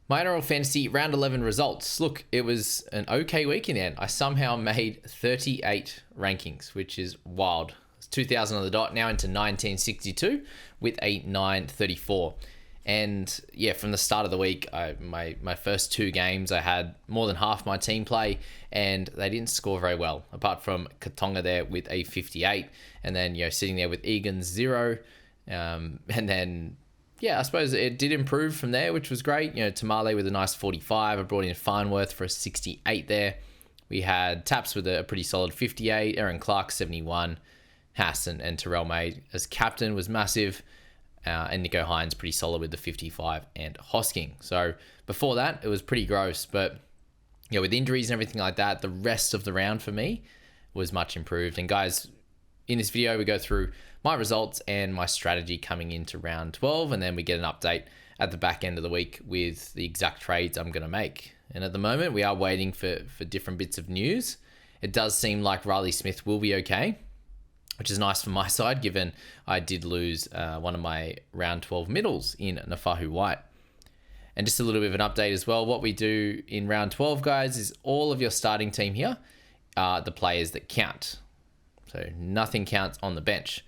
My NRL Fantasy round 11 results. Look, it was an okay week in the end. I somehow made 38 rankings, which is wild. It's 2000 on the dot, now into 1962 with a 934. And yeah, from the start of the week, my first two games, I had more than half my team play, and they didn't score very well, apart from Katonga there with a 58, and then sitting there with Egan's 0, and then yeah, I suppose it did improve from there, which was great. Tamale with a nice 45. I brought in Farnworth for a 68 there. We had Taps with a pretty solid 58. Aaron Clark, 71. Haas and Terrell May as captain was massive. And Nico Hines pretty solid with the 55 and Hosking. So before that, it was pretty gross. But with injuries and everything like that, the rest of the round for me was much improved. And guys, in this video, we go through my results and my strategy coming into round 12, and then we get an update at the back end of the week with the exact trades I'm going to make. And at the moment, we are waiting for different bits of news. It does seem like Riley Smith will be okay, which is nice from my side, given I did lose one of my round 12 middles in Nafahu White. And just a little bit of an update as well. What we do in round 12, guys, is all of your starting team here are the players that count. So nothing counts on the bench.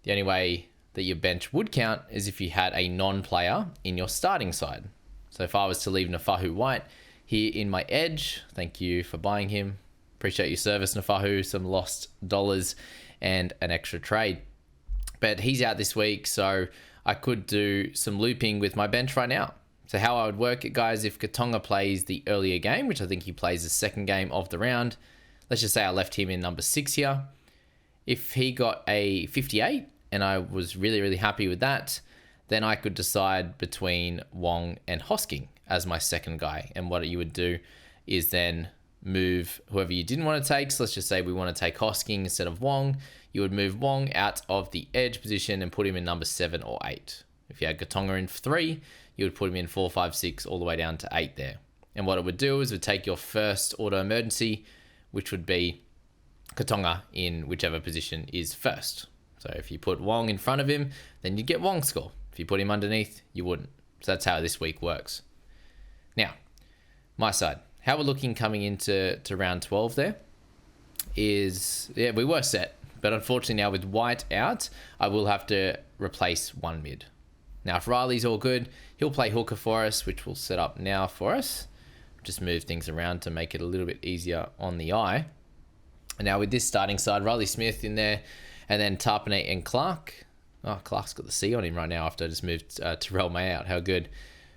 The only way that your bench would count is if you had a non-player in your starting side. So if I was to leave Nafahu White here in my edge, thank you for buying him. Appreciate your service, Nafahu. Some lost dollars and an extra trade. But he's out this week, so I could do some looping with my bench right now. So how I would work it, guys, if Katonga plays the earlier game, which I think he plays the second game of the round, let's just say I left him in number 6 here. If he got a 58 and I was really, really happy with that, then I could decide between Wong and Hosking as my second guy. And what you would do is then move whoever you didn't want to take. So let's just say we want to take Hosking instead of Wong. You would move Wong out of the edge position and put him in number 7 or 8. If you had Katonga in 3, you would put him in 4, 5, 6, all the way down to 8 there. And what it would do is it would take your first auto emergency, which would be Katonga in whichever position is first. So if you put Wong in front of him, then you'd get Wong's score. If you put him underneath, you wouldn't. So that's how this week works. Now, my side. How we're looking coming into round 12 there is, yeah, we were set. But unfortunately now with White out, I will have to replace one mid. Now if Riley's all good, he'll play hooker for us, which we'll set up now for us. Just move things around to make it a little bit easier on the eye. And now with this starting side, Riley Smith in there, and then Tarpanay and Clark. Oh, Clark's got the C on him right now after I just moved Terrell May out. How good.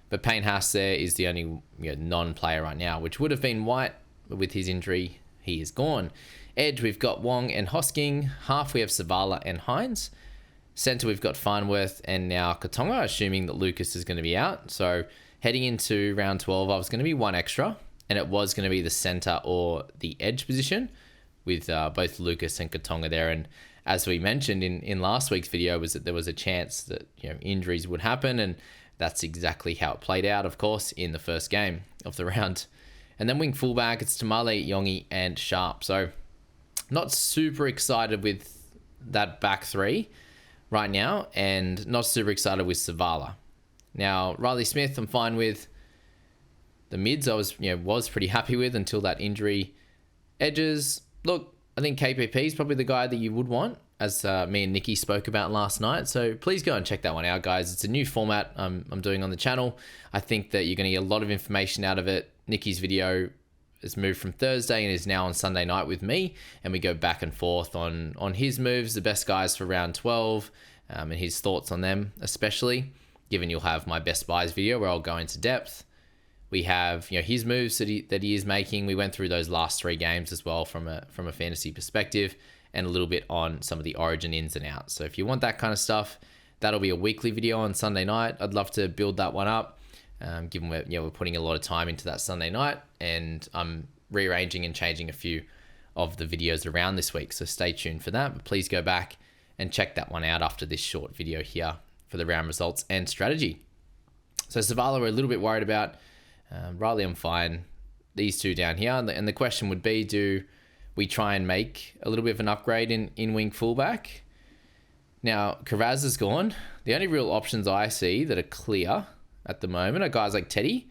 But Payne Haas there is the only non-player right now, which would have been White, but with his injury, he is gone. Edge, we've got Wong and Hosking. Half, we have Savala and Hines. Centre, we've got Farnworth and now Katonga, assuming that Lucas is going to be out. So heading into round 12, I was going to be one extra, and it was going to be the centre or the edge position with both Lucas and Katonga there. And as we mentioned in last week's video, was that there was a chance that injuries would happen, and that's exactly how it played out, of course, in the first game of the round. And then wing fullback, it's Tamale, Yongi, and Sharp. So not super excited with that back three right now, and not super excited with Savala. Now, Riley Smith, I'm fine with. The mids I was pretty happy with until that injury. Edges, look, I think KPP is probably the guy that you would want, as me and Nikki spoke about last night. So please go and check that one out, guys. It's a new format I'm doing on the channel. I think that you're going to get a lot of information out of it. Nikki's video has moved from Thursday and is now on Sunday night with me, and we go back and forth on his moves, the best guys for round 12, and his thoughts on them, especially, given you'll have my best buys video where I'll go into depth. We have his moves that he is making. We went through those last 3 games as well from a fantasy perspective, and a little bit on some of the origin ins and outs. So if you want that kind of stuff, that'll be a weekly video on Sunday night. I'd love to build that one up, given we're putting a lot of time into that Sunday night, and I'm rearranging and changing a few of the videos around this week. So stay tuned for that. But please go back and check that one out after this short video here for the round results and strategy. So Savala, we're a little bit worried about. Riley, I'm fine. These two down here, and the question would be, do we try and make a little bit of an upgrade in wing fullback? Now, Karaz is gone. The only real options I see that are clear at the moment are guys like Teddy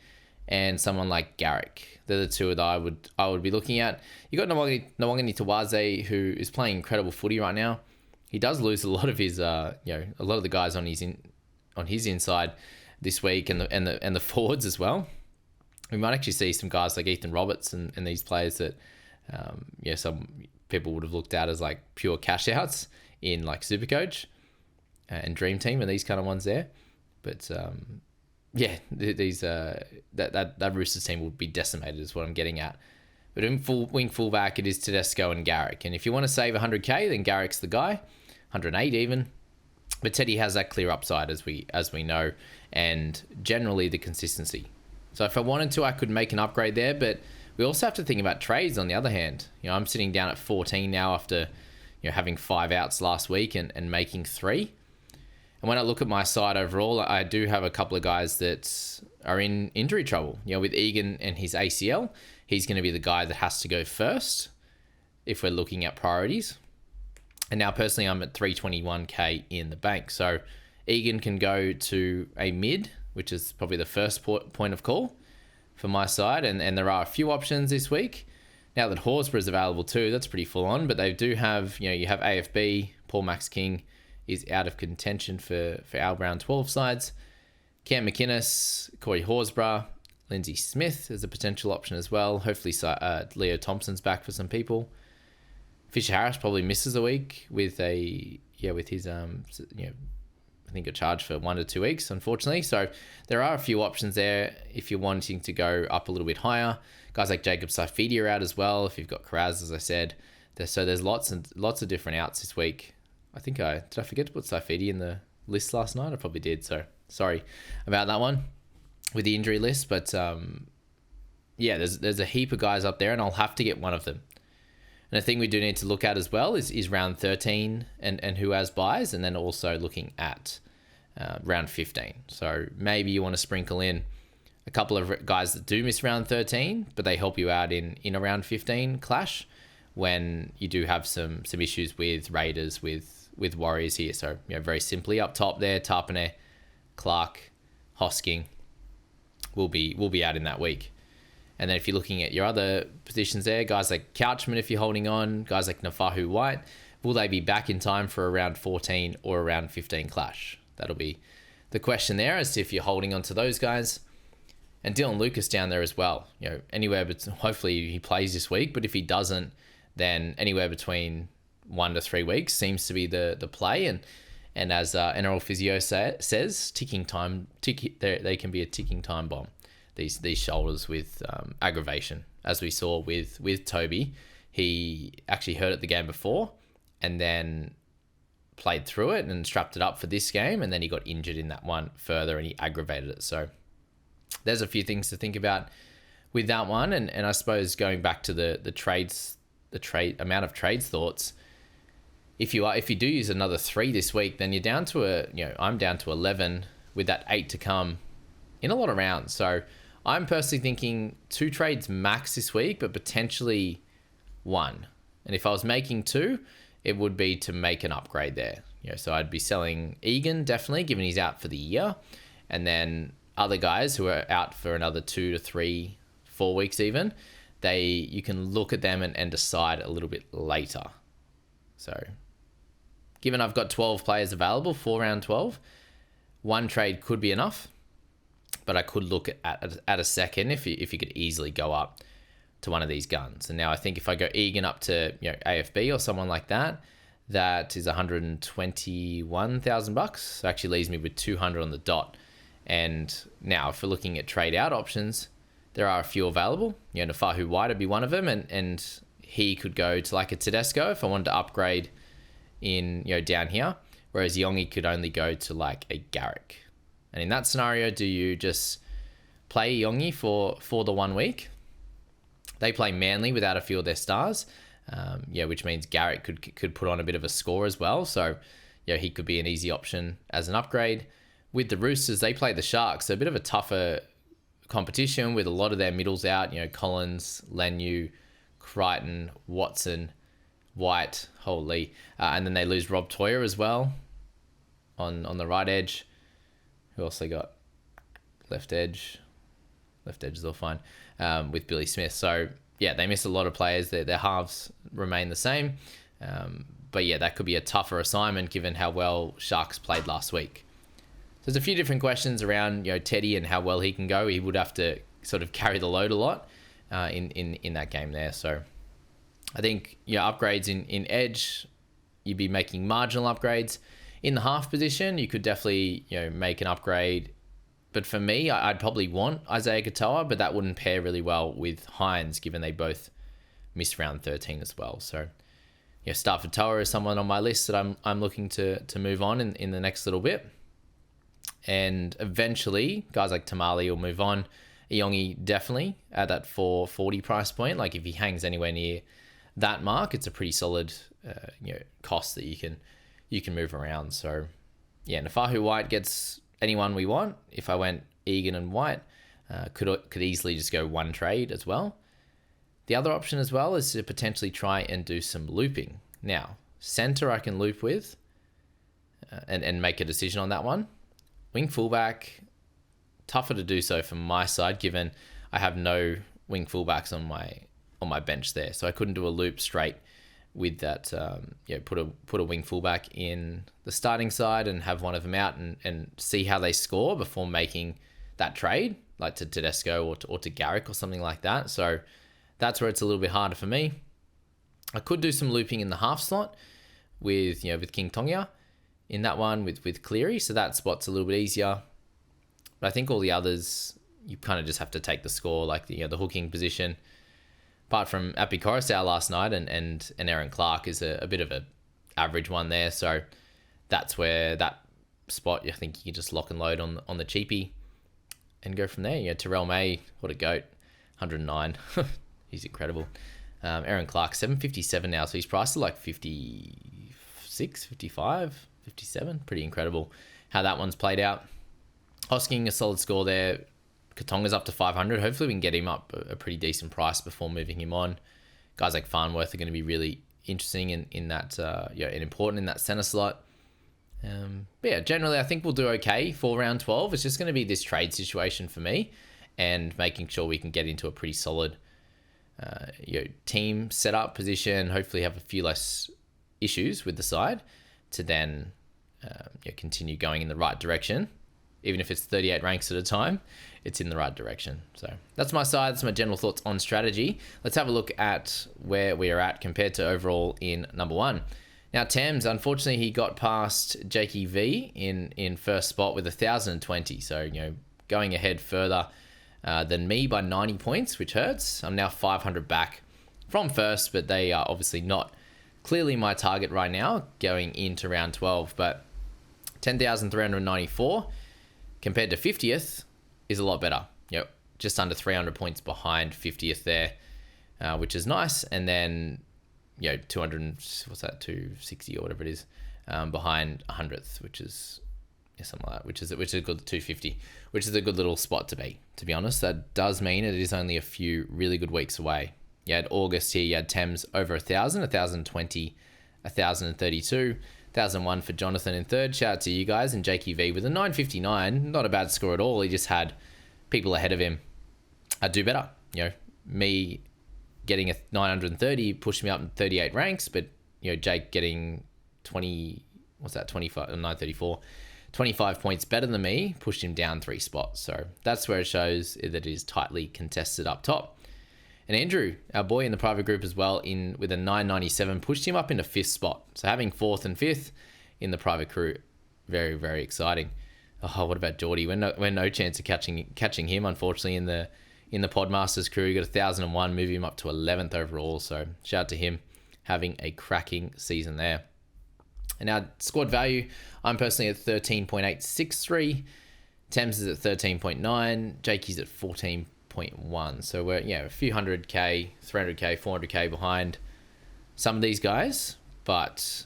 and someone like Garrick. They're the two that I would be looking at. You got Nwangani Tawaze, who is playing incredible footy right now. He does lose a lot of his a lot of the guys on his inside this week, and the forwards as well. We might actually see some guys like Ethan Roberts and these players that some people would have looked at as like pure cash outs in like Supercoach and Dream Team and these kind of ones there. But these that Roosters team will be decimated is what I'm getting at. But in wing fullback, it is Tedesco and Garrick. And if you want to save 100k, then Garrick's the guy, 108 even. But Teddy has that clear upside as we know, and generally the consistency. So if I wanted to, I could make an upgrade there, but we also have to think about trades on the other hand. I'm sitting down at 14 now after having 5 outs last week and making 3. And when I look at my side overall, I do have a couple of guys that are in injury trouble. With Egan and his ACL, he's going to be the guy that has to go first if we're looking at priorities. And now personally, I'm at 321k in the bank. So Egan can go to a mid, which is probably the first point of call for my side. And there are a few options this week. Now that Horsburgh is available too, that's pretty full on. But they do have, you have AFB, Paul Max King is out of contention for our round 12 sides. Cam McInnes, Corey Horsburgh, Lindsay Smith is a potential option as well. Hopefully Leo Thompson's back for some people. Fisher Harris probably misses a week with his I think a charge for 1 to 2 weeks, unfortunately. So there are a few options there if you're wanting to go up a little bit higher. Guys like Jacob Saifidi are out as well. If you've got Karaz, as I said, so there's lots of different outs this week. I think did I forget to put Saifidi in the list last night? I probably did. So sorry about that one with the injury list, but there's a heap of guys up there, and I'll have to get one of them. And the thing we do need to look at as well is round 13 and who has buys, and then also looking at round 15. So maybe you want to sprinkle in a couple of guys that do miss round 13, but they help you out in a round 15 clash when you do have some issues with Raiders, with Warriors here. So very simply up top there, Tarpane, Clark, Hosking will be out in that week. And then if you're looking at your other positions there, guys like Couchman, if you're holding on, guys like Nafahu White, will they be back in time for a round 14 or a round 15 clash? That'll be the question there, as to if you're holding on to those guys. And Dylan Lucas down there as well. Anywhere, but hopefully he plays this week. But if he doesn't, then anywhere between 1 to 3 weeks seems to be the play. And as NRL Physio says, they can be a ticking time bomb. These shoulders with aggravation, as we saw with Toby. He actually hurt it the game before and then played through it and strapped it up for this game, and then he got injured in that one further and he aggravated it. So there's a few things to think about with that one. And I suppose going back to the amount of trades thoughts, if you do use another 3 this week, then you're down to I'm down to 11 with that 8 to come in a lot of rounds. So I'm personally thinking 2 trades max this week, but potentially 1. And if I was making 2, it would be to make an upgrade there. So I'd be selling Egan, definitely, given he's out for the year. And then other guys who are out for another 2 to 3, 4 weeks even, you can look at them and decide a little bit later. So given I've got 12 players available for round 12, 1 trade could be enough. But I could look at a second if you could easily go up to one of these guns. And now I think if I go Egan up to AFB or someone like that, that is $121,000. So actually leaves me with 200 on the dot. And now if we're looking at trade out options, there are a few available. Nafahu White would be one of them, and he could go to like a Tedesco if I wanted to upgrade in down here, whereas Yongi could only go to like a Garrick. And in that scenario, do you just play Yongi for the 1 week? They play Manly without a few of their stars, which means Garrett could put on a bit of a score as well. So, he could be an easy option as an upgrade. With the Roosters, they play the Sharks, so a bit of a tougher competition with a lot of their middles out. Collins, Lenu, Crichton, Watson, White, holy, and then they lose Rob Toyer as well on the right edge. Who else they got? left edge is all fine, with Billy Smith. So yeah, they miss a lot of players. Their halves remain the same. But yeah, that could be a tougher assignment given how well Sharks played last week. So there's a few different questions around, Teddy and how well he can go. He would have to sort of carry the load a lot in that game there. So I think upgrades in edge, you'd be making marginal upgrades. In the half position, you could definitely make an upgrade. But for me, I'd probably want Isaiah Katoa, but that wouldn't pair really well with Hines, given they both missed round 13 as well. So Stafford Toa is someone on my list that I'm looking to move on in the next little bit. And eventually, guys like Tamale will move on. Iongi definitely at that 440 price point. Like if he hangs anywhere near that mark, it's a pretty solid cost that you can move around. So yeah, Nafahu White gets anyone we want. If I went Egan and White, could easily just go one trade as well. The other option as well is to potentially try and do some looping. Now, center I can loop with and make a decision on that one. Wing fullback, tougher to do so from my side, given I have no wing fullbacks on my bench there. So I couldn't do a loop straight with that, put a wing fullback in the starting side and have one of them out and see how they score before making that trade, like to Tedesco or to Garrick or something like that. So that's where it's a little bit harder for me. I could do some looping in the half slot with King Tongia in that one with Cleary. So that spot's a little bit easier. But I think all the others, you kind of just have to take the score, like the hooking position. Apart from Api Coruscant last night and Aaron Clark is a bit of a average one there. So that's where that spot, I think you can just lock and load on the cheapie and go from there. Terrell May, what a goat, 109. He's incredible. Aaron Clark, 757 now. So he's priced at like 56, 55, 57. Pretty incredible how that one's played out. Hosking, a solid score there. Katonga's up to 500. Hopefully we can get him up a pretty decent price before moving him on. Guys like Farnworth are going to be really interesting in that, and important in that center slot. But yeah, generally I think we'll do okay for round 12. It's just going to be this trade situation for me and making sure we can get into a pretty solid team setup position, hopefully have a few less issues with the side to then continue going in the right direction. Even if it's 38 ranks at a time, it's in the right direction. So that's my side. That's my general thoughts on strategy. Let's have a look at where we are at compared to overall in number one. Now, Thames, unfortunately, he got past Jakey V in first spot with 1,020. So, going ahead further than me by 90 points, which hurts. I'm now 500 back from first, but they are obviously not clearly my target right now going into round 12. But 10,394 compared to 50th is a lot better. Just under 300 points behind 50th there, which is nice. And then, 260 or whatever it is, behind 100th, which is something like that, which is a good 250, which is a good little spot to be honest. That does mean it is only a few really good weeks away. You had August here, you had Thames over 1,000, 1,020, 1,032, 1,001 for Jonathan in third. Shout out to you guys. And Jakey V with a 959. Not a bad score at all. He just had people ahead of him do better. Me getting a 930 pushed me up in 38 ranks, but Jake getting 934, 25 points better than me pushed him down 3 spots. So that's where it shows that it is tightly contested up top. And Andrew, our boy in the private group as well, with a 997, pushed him up into 5th spot. So having 4th and 5th in the private crew, very, very exciting. Oh, what about Geordie? We're no chance of catching him, unfortunately, in the Podmasters crew. He got 1,001, moving him up to 11th overall. So shout out to him, having a cracking season there. And our squad value, I'm personally at 13.863. Thames is at 13.9. Jakey's at 14.1. So we're a few 100k, 300k, 400k behind some of these guys, but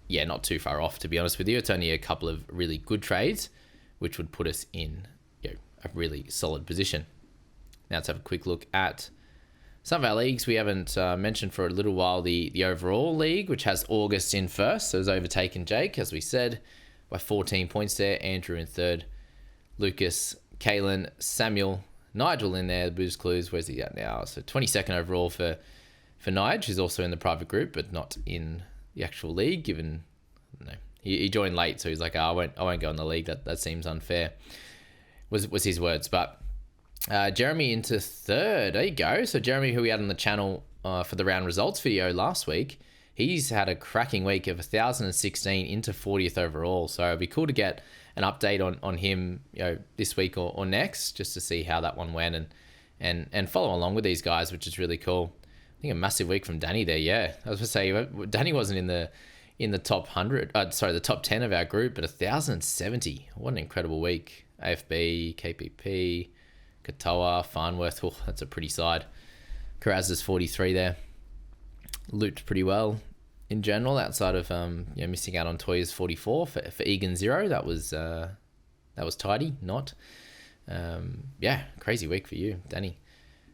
not too far off, to be honest with you. It's only a couple of really good trades, which would put us in a really solid position. Now let's have a quick look at some of our leagues. We haven't mentioned for a little while the overall league, which has August in first, so has overtaken Jake, as we said, by 14 points there. Andrew in third, Lucas Kalen, Samuel, Nigel in there. Booze Clues, where's he at now? So 22nd overall for Nigel, who's also in the private group, but not in the actual league, given he joined late, so he's like, I won't go in the league. That seems unfair. Was his words. But Jeremy into third. There you go. So Jeremy, who we had on the channel for the round results video last week, he's had a cracking week of 1,016 into 40th overall. So it'd be cool to get an update on him, this week or next, just to see how that one went and follow along with these guys, which is really cool. I think a massive week from Danny there. Yeah, I was going to say Danny wasn't in the top 100. The top 10 of our group, but 1,070. What an incredible week. AFB, KPP, Katoa, Farnworth. Oh, that's a pretty side. Karaz's 43 there. Looped pretty well in general, outside of missing out on Toya's 44 for Egan 0. That was tidy. Not. Crazy week for you, Danny.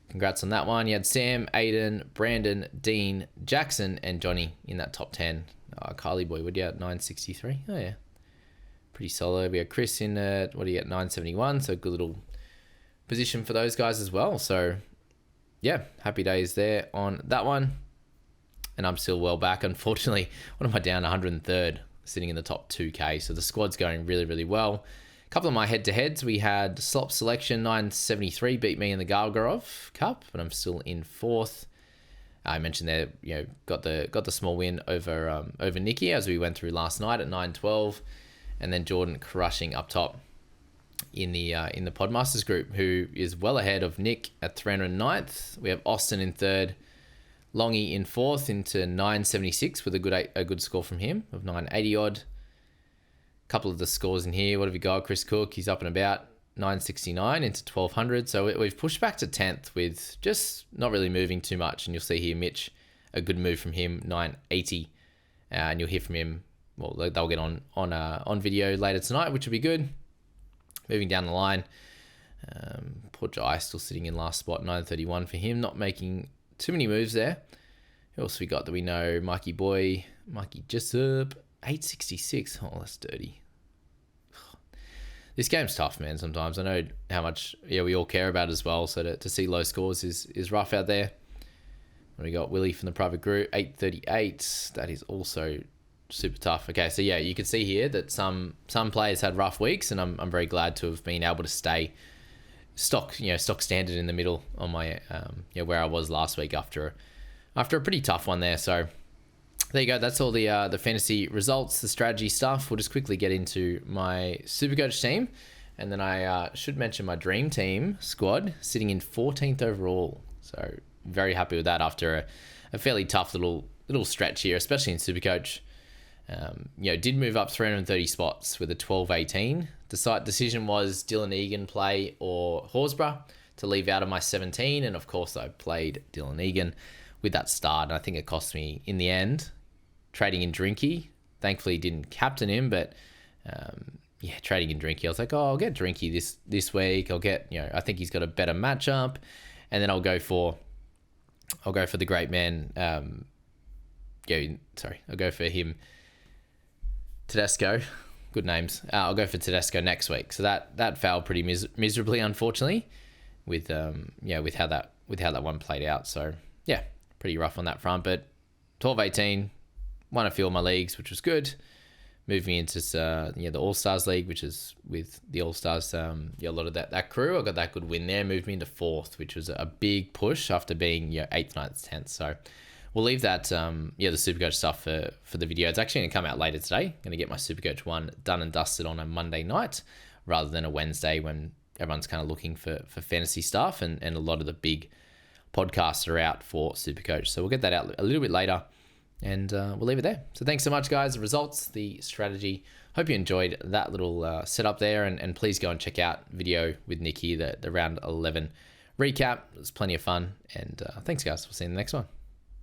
Congrats on that one. You had Sam, Aiden, Brandon, Dean, Jackson, and Johnny in that top 10. Kylie boy, what do you at? 963. Oh yeah, pretty solid. We had Chris in at 971. So good little position for those guys as well. So yeah, happy days there on that one. And I'm still well back. Unfortunately, what am I down? 103rd, sitting in the top 2K. So the squad's going really, really well. A couple of my head-to-heads. We had Slop Selection 973 beat me in the Galgarov Cup, but I'm still in 4th. I mentioned there, got the small win over Nikki as we went through last night at 912, and then Jordan crushing up top in the Podmasters group, who is well ahead of Nick at 309th. We have Austin in 3rd, Longy in 4th into 976 with a good score from him of 980 odd. Couple of the scores in here. What have we got? Chris Cook, he's up and about 969 into 1200. So we've pushed back to 10th with just not really moving too much. And you'll see here, Mitch, a good move from him, 980. And you'll hear from him. Well, they'll get on video later tonight, which will be good. Moving down the line, poor Jai still sitting in last spot, 931 for him, not making too many moves there. Who else we got that we know? Mikey Jessup, 866. Oh, that's dirty. This game's tough, man, sometimes. I know how much we all care about it as well, so to see low scores is rough out there. And we got Willie from the private group, 838. That is also super tough. Okay, so yeah, you can see here that some players had rough weeks, and I'm very glad to have been able to stay stock standard in the middle on my where I was last week after a pretty tough one there. So there you go. That's all the fantasy results, the strategy stuff. We'll just quickly get into my Supercoach team, and then I should mention my dream team squad sitting in 14th overall. So very happy with that after a fairly tough little stretch here, especially in Supercoach. Did move up 330 spots with a 12-18. The decision was Dylan Egan play or Horsburgh to leave out of my 17, and of course I played Dylan Egan with that start, and I think it cost me in the end trading in Drinky. Thankfully didn't captain him, but trading in Drinky, I was like, I'll get Drinky this week. I'll get I think he's got a better matchup, and then I'll go for the great man. I'll go for him. Tedesco, good names. I'll go for Tedesco next week. So that failed pretty miserably, unfortunately, with how that one played out. So yeah, pretty rough on that front. But 12-18, won a few of my leagues, which was good. Moving into the All Stars League, which is with the All Stars. A lot of that crew. I got that good win there. Moved me into 4th, which was a big push after being 8th, 9th, 10th. So we'll leave that, the Supercoach stuff for the video. It's actually going to come out later today. I'm going to get my Supercoach one done and dusted on a Monday night rather than a Wednesday when everyone's kind of looking for fantasy stuff and a lot of the big podcasts are out for Supercoach. So we'll get that out a little bit later and we'll leave it there. So thanks so much, guys. The results, the strategy. Hope you enjoyed that little setup there and please go and check out video with Nikki, the round 11 recap. It was plenty of fun and thanks, guys. We'll see you in the next one.